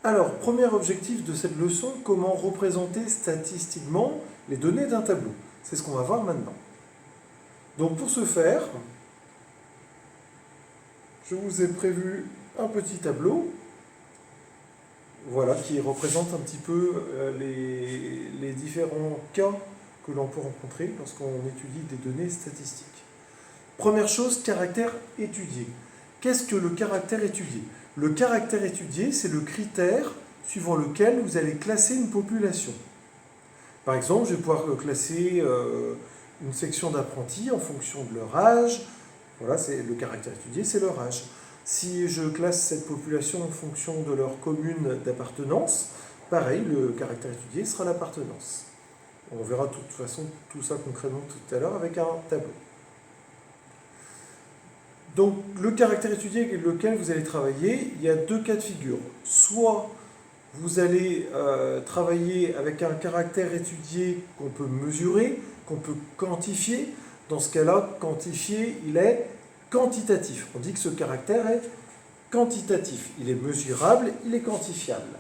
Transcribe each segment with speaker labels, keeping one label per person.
Speaker 1: Alors, premier objectif de cette leçon, comment représenter statistiquement les données d'un tableau. C'est ce qu'on va voir maintenant. Donc pour ce faire, je vous ai prévu un petit tableau, voilà, qui représente un petit peu les différents cas que l'on peut rencontrer lorsqu'on étudie des données statistiques. Première chose, caractère étudié. Qu'est-ce que le caractère étudié? Le caractère étudié, c'est le critère suivant lequel vous allez classer une population. Par exemple, je vais pouvoir classer une section d'apprentis en fonction de leur âge. Voilà, c'est le caractère étudié, c'est leur âge. Si je classe cette population en fonction de leur commune d'appartenance, pareil, le caractère étudié sera l'appartenance. On verra de toute façon tout ça concrètement tout à l'heure avec un tableau. Donc, le caractère étudié avec lequel vous allez travailler, il y a deux cas de figure. Soit vous allez travailler avec un caractère étudié qu'on peut mesurer, qu'on peut quantifier. Dans ce cas-là, quantifier, il est quantitatif. On dit que ce caractère est quantitatif. Il est mesurable, il est quantifiable.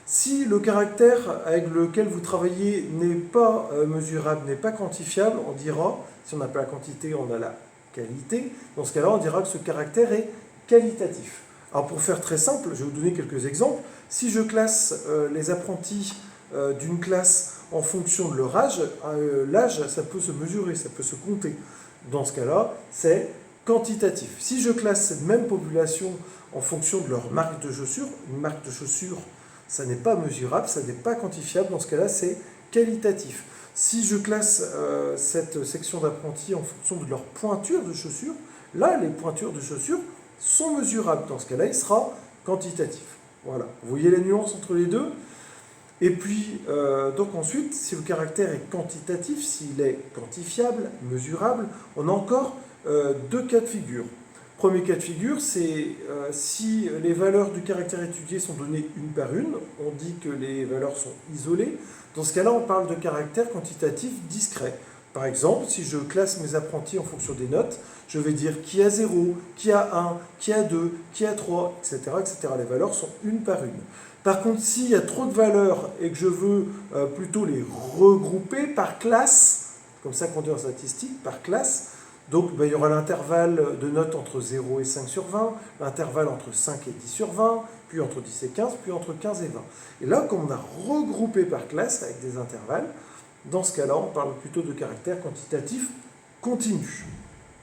Speaker 1: Si le caractère avec lequel vous travaillez n'est pas mesurable, n'est pas quantifiable, on dira, si on n'a pas la quantité, on a la qualité. Dans ce cas-là, on dira que ce caractère est qualitatif. Alors pour faire très simple, je vais vous donner quelques exemples. Si je classe les apprentis d'une classe en fonction de leur âge, l'âge, ça peut se mesurer, ça peut se compter. Dans ce cas-là, c'est quantitatif. Si je classe cette même population en fonction de leur marque de chaussures, une marque de chaussures, ça n'est pas mesurable, ça n'est pas quantifiable. Dans ce cas-là, c'est qualitatif. Si je classe cette section d'apprentis en fonction de leur pointure de chaussures, là, les pointures de chaussures sont mesurables. Dans ce cas-là, il sera quantitatif. Voilà. Vous voyez les nuances entre les deux? Et puis, donc ensuite, si le caractère est quantitatif, s'il est quantifiable, mesurable, on a encore deux cas de figure. Premier cas de figure, c'est si les valeurs du caractère étudié sont données une par une, on dit que les valeurs sont isolées. Dans ce cas-là, on parle de caractère quantitatif discret. Par exemple, si je classe mes apprentis en fonction des notes, je vais dire qui a 0, qui a 1, qui a 2, qui a 3, etc., etc. Les valeurs sont une par une. Par contre, s'il y a trop de valeurs et que je veux plutôt les regrouper par classe, comme ça qu'on dit en statistique, par classe, donc il y aura l'intervalle de notes entre 0 et 5 sur 20, l'intervalle entre 5 et 10 sur 20, puis entre 10 et 15, puis entre 15 et 20. Et là, comme on a regroupé par classe avec des intervalles, dans ce cas-là, on parle plutôt de caractère quantitatif continu.